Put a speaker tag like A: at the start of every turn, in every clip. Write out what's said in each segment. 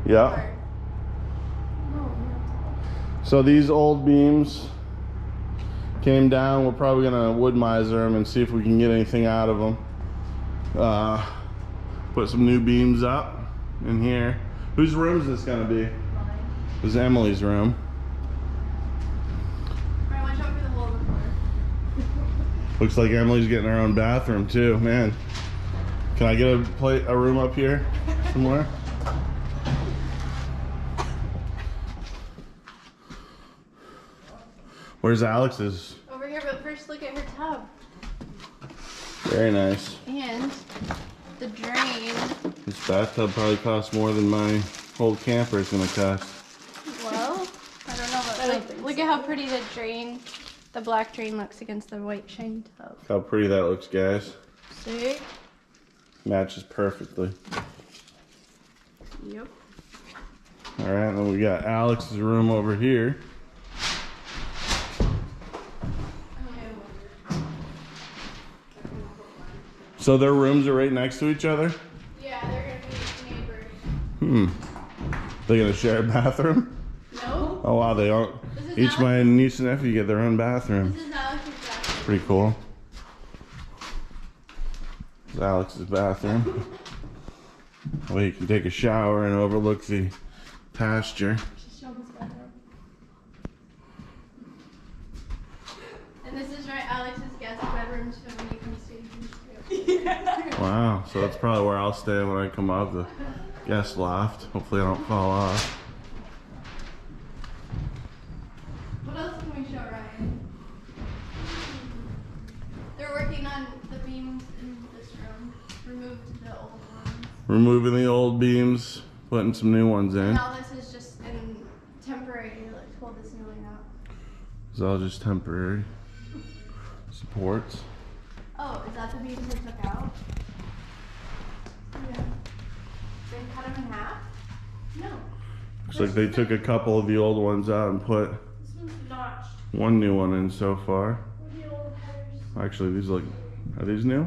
A: Yeah. So these old beams came down. We're probably gonna wood miser them and see if we can get anything out of them. Put some new beams up in here. Whose room is this gonna be? Mine. This is Emily's room.
B: Alright, watch out for the hole in the floor.
A: Looks like Emily's getting her own bathroom too, man. Can I get a room up here somewhere? Where's Alex's?
B: Over here, but first look at her tub.
A: Very nice.
B: And the drain.
A: This bathtub probably costs more than my whole camper is gonna cost.
B: Well, I don't know about that. Look at how pretty the drain, the black drain looks against the white shiny tub.
A: Look how pretty that looks, guys.
B: See?
A: Matches perfectly.
B: Yep.
A: Alright, then we got Alex's room over here. So their rooms are right next to each other?
B: Yeah, they're gonna be neighbors.
A: They gonna share a bathroom?
B: No.
A: Oh wow, they all, each my niece and nephew get their own bathroom.
B: This is Alex's bathroom.
A: Pretty cool. This is Alex's bathroom. Well, you can take a shower and overlook the pasture.
B: And this is right Alex's guest bedroom, so when you can stay here too. Yeah.
A: Wow, so that's probably where I'll stay when I come out, the guest loft. Hopefully I don't fall off.
B: What else can we show Ryan? They're working on the beams in this room. Removed the old ones.
A: Removing the old beams, putting some new ones in.
B: Now this is just in temporary, like pull this new one out.
A: It's all just temporary supports.
B: Oh, is that the beams they took out? Yeah. They cut them in half? No.
A: Looks like they took a couple of the old ones out and put
B: This one's notched.
A: one new one in so far.
B: Where are the old headers?
A: Actually, these look, are these new?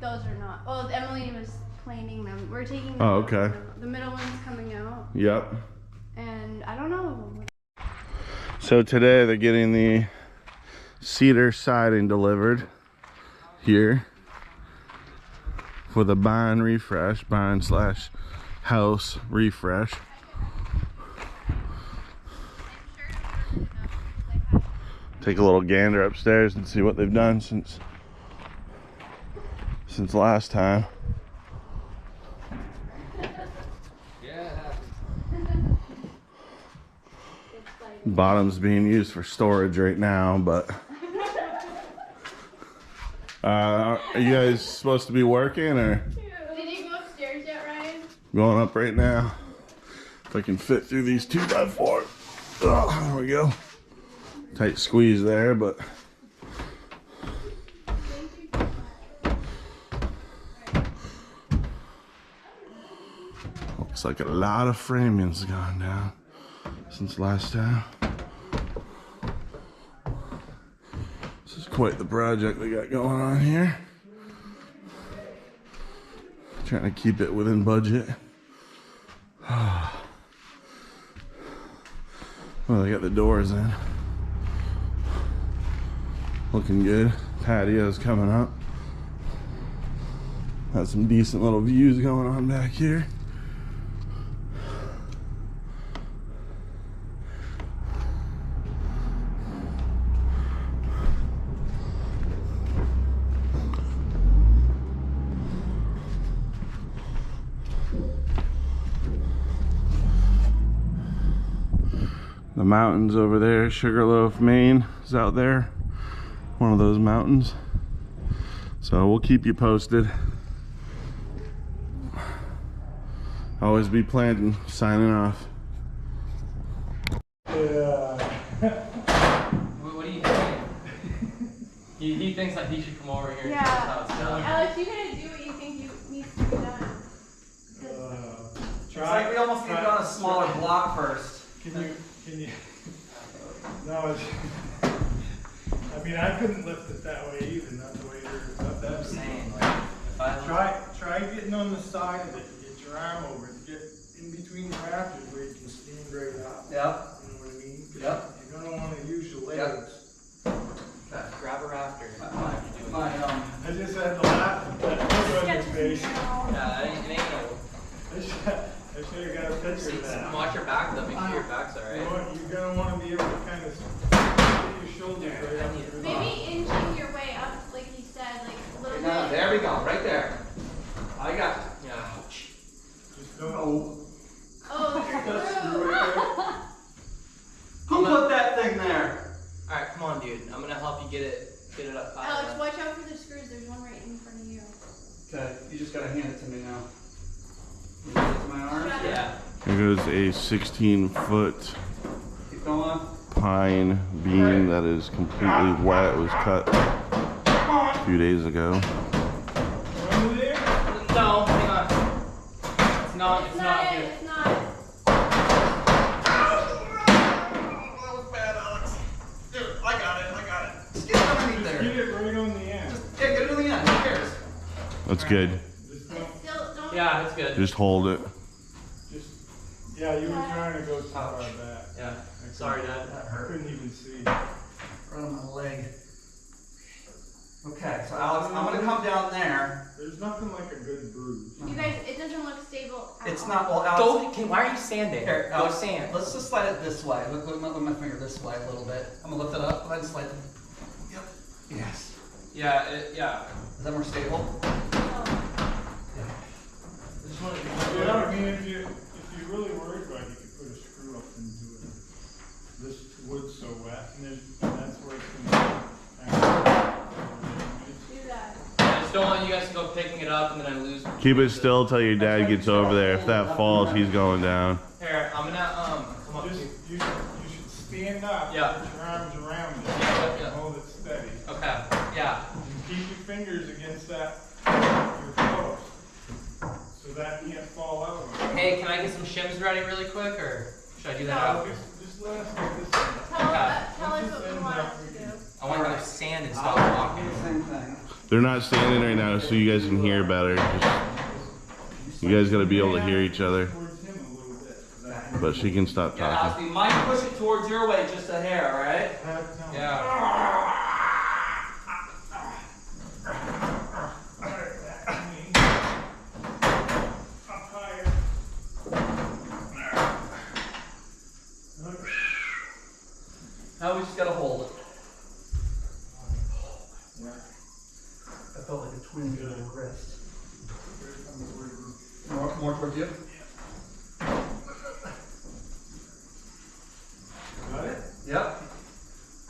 B: Those are not. Oh, Emily was planing them. We're taking them
A: Oh,
B: out.
A: okay.
B: The middle one's coming out.
A: Yep.
B: And I don't know.
A: So today they're getting the cedar siding delivered here for the barn refresh, barn slash house refresh. Take a little gander upstairs and see what they've done since last time. Bottom's being used for storage right now, but are you guys supposed to be working or?
B: Did you go upstairs yet, Ryan?
A: Going up right now. If I can fit through these 2x4. Oh, there we go. Tight squeeze there, but looks like a lot of framing's gone down since last time. This is quite the project they got going on here. Trying to keep it within budget. Well, they got the doors in. Looking good. Patio's coming up. Got some decent little views going on back here. The mountains over there, Sugarloaf, Maine is out there. One of those mountains. So we'll keep you posted. Always be planting. Signing off.
C: Yeah. What do you think? he thinks like he should come over here.
B: Yeah.
C: And tell us how it's done.
B: Alex, you gotta do what you think needs to be done.
C: It's like we almost need to go on a smaller block first.
D: Can you? No, I mean, I couldn't lift it that way either, not the way you're up that.
C: I'm saying, like, if I
D: Try getting on the side of it, get your arm over it, get in between rafters where you can stand right up.
E: Yep.
D: You know what I mean? 'Cause
E: Yep.
D: You're gonna wanna use your
E: Yep.
D: legs.
C: Grab a rafter.
D: I just had to laugh at that look on your face.
C: Yeah, it ain't
D: I should have got a picture of that.
C: Watch your back though, make sure your back's
D: You know
C: alright.
D: what, you're gonna wanna be able to kind of get your shoulders right up to the
B: Maybe inching your way up, like he said, like a little
E: No,
B: bit.
E: there we go, right there. I got it.
C: Yeah.
D: Just don't.
E: Oh.
B: Oh,
D: That's
B: screw.
D: right
E: Who put that thing there?
C: Alright, come on dude. I'm gonna help you get it up high.
B: Alex, watch out for the screws. There's one right in front of you.
E: Okay, you just gotta hand it to me now. You hand it to my arms?
C: Yeah.
A: Here goes a 16-foot
E: Keep going.
A: pine beam that is completely wet. It was cut a few days ago.
D: Over there?
C: No, hang on. It's not
B: It's
C: good.
B: not.
E: That was bad, Alex. Dude, I got it. Just get it underneath
D: Just
E: there.
D: get it right on the end.
E: Yeah, get it to the end. Who cares?
A: That's good.
D: Just don't,
B: Still, don't.
C: Yeah, it's good.
A: Just hold it.
D: just, yeah, you were trying to go too far back.
C: Yeah. Sorry, Dad.
E: That
D: I
E: hurt.
D: couldn't even see.
E: Right on my leg. Okay, so Alex, I'm gonna come down there.
D: There's nothing like a good bruise.
B: You guys, it doesn't look stable at
E: It's
B: all.
E: not, well, Alex.
C: Why are you standing?
E: Here,
C: Go
E: Alex,
C: stand.
E: let's just slide it this way. Look with my finger this way a little bit. I'm gonna lift it up, and then slide it. Yep. Yes.
C: Yeah.
E: Is that more stable?
C: Just wanted to
D: Yeah, I mean, if you're really worried about it, you could put a screw up into it. This wood's so wet, and that's where it's gonna
B: Do that.
C: I just don't want you guys to go picking it up and then I lose.
A: Keep it still till your dad gets over there. If that falls, he's going down.
C: Here, I'm gonna come up.
D: Just, you should stand up,
C: Yeah.
D: put your arms around it,
C: Yeah.
D: and hold it steady.
C: Okay. Yeah.
D: And keep your fingers against your post, so that can't fall out of it.
C: Hey, can I get some shims ready really quick, or should I do that
D: No,
C: after?
D: just let us get this done.
B: Tell us
D: Once
B: what
D: this
B: you
D: ends
B: want
D: up,
B: us to
D: we
B: do.
D: can-
C: I want to go stand and stop
E: I'll
C: walking.
E: do the same thing.
A: They're not standing right now, so you guys can hear better. You guys gotta be able to hear each other.
D: Towards him a little bit, 'cause I can
A: But she can stop
E: Yeah, Alex,
A: talking.
E: you might push it towards your way just a hair, alright?
D: have to tell him.
C: Yeah.
D: Alright, back to me. Up higher.
E: Now we just gotta hold it.
D: Yeah.
E: I felt like a twinge in my wrist.
D: Here comes the word.
E: More towards you?
D: Got it?
E: Yep.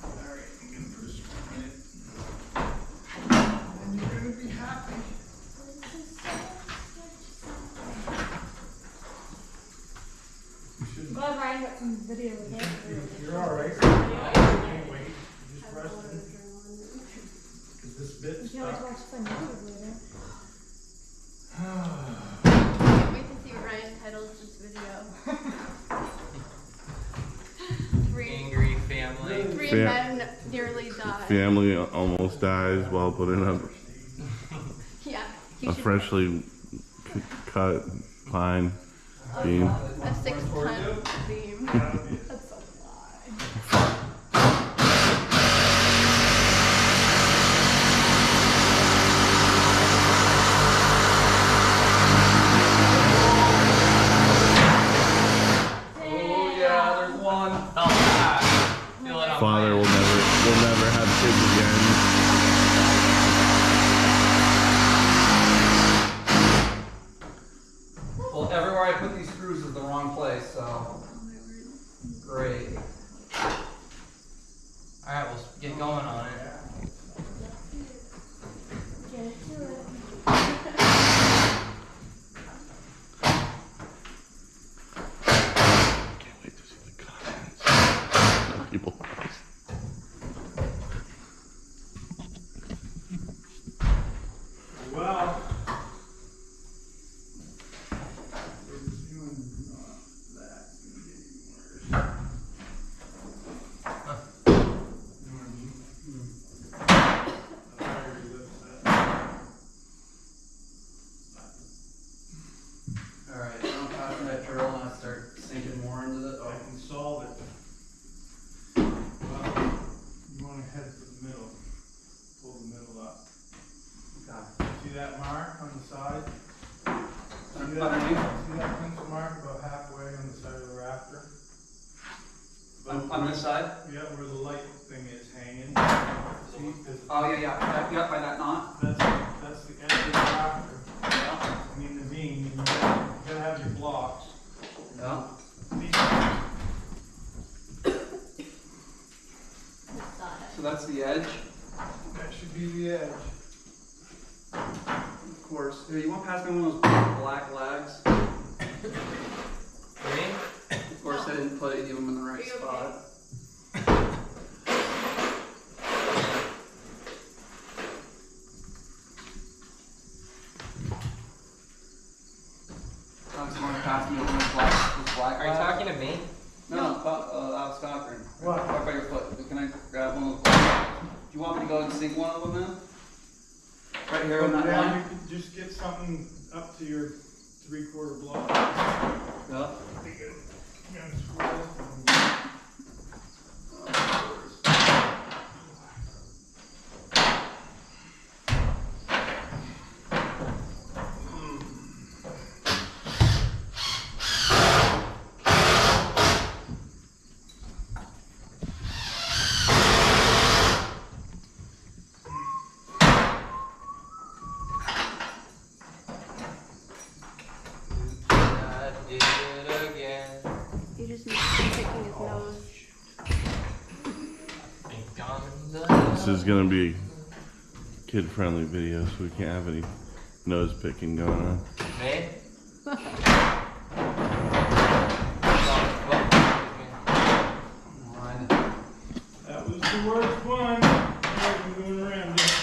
D: Alright, I'm gonna put a screw in it. And you're gonna be happy. You shouldn't.
F: Glad Ryan got some video with it.
D: You're alright. Can't wait. You just resting. Is this bit
F: You can always
D: stuck?
F: watch fun videos later.
B: Can't wait to see what Ryan titles this video.
C: Angry family.
B: Three
A: Fam-
B: men nearly died.
A: Family almost dies while putting up
B: Yeah. You
A: a
B: should-
A: freshly cut pine beam.
B: A 6-ton beam.
F: That's a lie.
E: Oh yeah, there's one.
C: Oh, God. Feel it on
A: Father
C: my-
A: will never have kids again.
E: Well, everywhere I put these screws is the wrong place, so. Great. to start sinking more into the.
D: I can solve it. Well, you wanna head for the middle. Pull the middle up.
E: Okay.
D: See that mark on the side? See
E: Underneath?
D: that pencil mark about halfway on the side of the rafter?
E: On this side?
D: Yeah, where the light thing is hanging. See,
E: Oh, yeah, by that knot.
D: that's the edge of the rafter.
E: Yeah.
D: I mean the beam, and you gotta have your blocks.
E: Yeah. So that's the edge.
D: That should be the edge.
E: Of course. Here, you want to pass me one of those black lags?
C: Me?
E: Of course, I didn't put them in the right spot. You want to pass me one of those black
C: Are you
E: lags?
C: talking to me?
E: No, Alex Cochran.
D: What?
E: Right by your foot. Can I grab one of those black lags? Do you want me to go and sink one of them in? Right here on that
D: Yeah,
E: line?
D: you could just get something up to your 3/4 block.
E: Yeah.
D: You gotta screw this thing.
C: I did it again.
B: You just need to keep picking his nose.
C: Think I'm done.
A: This is gonna be kid-friendly video, so we can't have any nose picking going on.
C: Me?
D: That was the worst one. I'm going around it.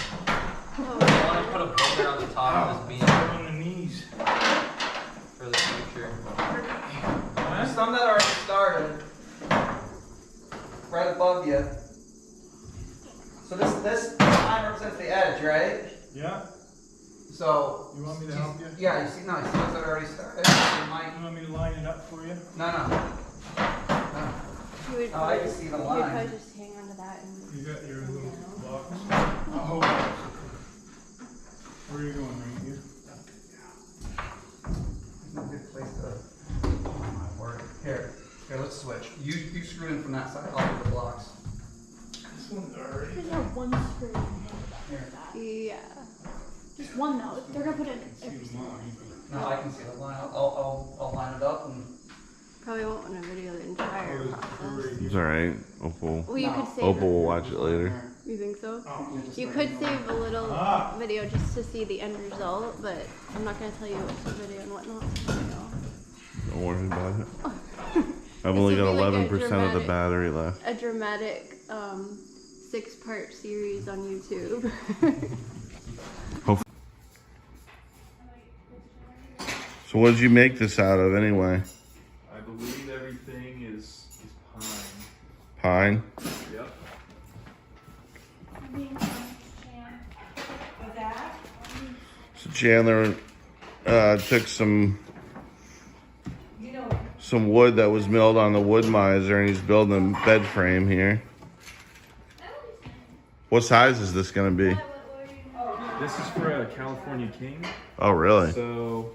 C: I want to put a booger on the top of this beam
D: On the knees.
C: for the future.
E: There's some that already started. Right above you. So this line represents the edge, right?
D: Yeah?
E: So.
D: You want me to help you?
E: Yeah, you see those that already started? You might-
D: You want me to line it up for you?
E: No, no. No.
B: You would
E: Oh, I can see the
B: You would
E: line.
B: probably just hang on to that and.
D: You got your little box? Oh. Where are you going, right here?
E: There's no good place to. Oh my word. Here, let's switch. You screw in from that side. I'll do the blocks.
D: This one's already.
F: There's no one screw in
E: Here.
B: Yeah.
F: Just one though. They're gonna put it in every
D: See
F: single
D: mine.
E: No, I can see the line. I'll line it up and.
B: Probably won't want to video the entire
D: Oh,
B: process.
D: there's
A: It's alright. Opal.
B: Well, you
E: No.
B: could save.
A: Opal will watch it later.
B: You think so?
D: Oh,
B: You could save a little
D: Ah.
B: video just to see the end result, but I'm not gonna tell you what video and whatnot.
A: Don't worry about it. I've
B: This
A: only
B: would
A: got
B: be like a
A: 11% of the
B: dramatic-
A: battery left.
B: A dramatic 6-part series on YouTube.
A: So what did you make this out of anyway?
G: I believe everything is pine.
A: Pine?
G: Yep.
A: So Chandler took some wood that was milled on the wood miser and he's building a bed frame here. What size is this gonna be?
G: This is for a California King.
A: Oh really?
G: So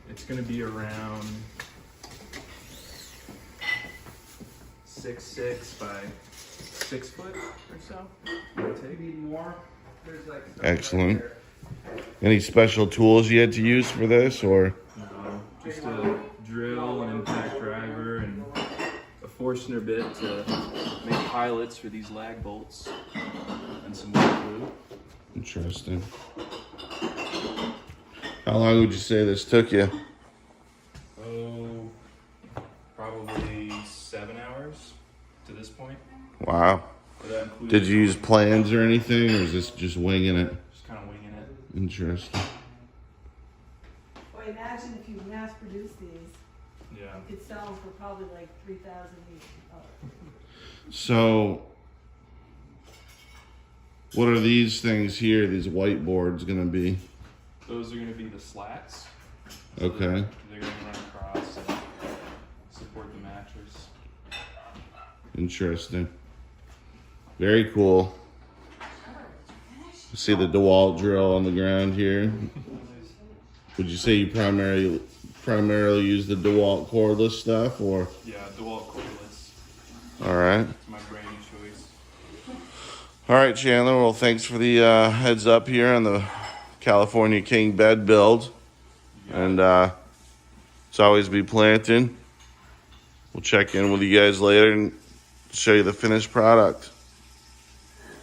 G: it's gonna be around 6'6" by 6 foot or so.
E: Maybe more. There's like.
A: Excellent. Any special tools you had to use for this or?
G: Just a drill, an impact driver, and a Forstner bit to make pilots for these lag bolts, and some wood glue.
A: Interesting. How long would you say this took you?
G: Oh, probably 7 hours to this point.
A: Wow.
G: But that includes
A: Did you use plans or anything or is this just winging it?
G: just kind of winging it.
A: Interesting.
H: Well, imagine if you mass produce these,
G: Yeah.
H: you could sell them for probably like $3,000 each.
A: So, what are these things here, these whiteboards gonna be?
G: Those are going to be the slats.
A: Okay.
G: They're going to run across,
A: Interesting. Very cool. See the DeWalt drill on the ground here. Would you say you primarily use the DeWalt cordless stuff, or?
G: Yeah, DeWalt cordless.
A: All right.
G: It's my brand choice.
A: All right, Chandler. Well, thanks for the heads up here on the California King bed build. And it's always be planting. We'll check in with you guys later and show you the finished product.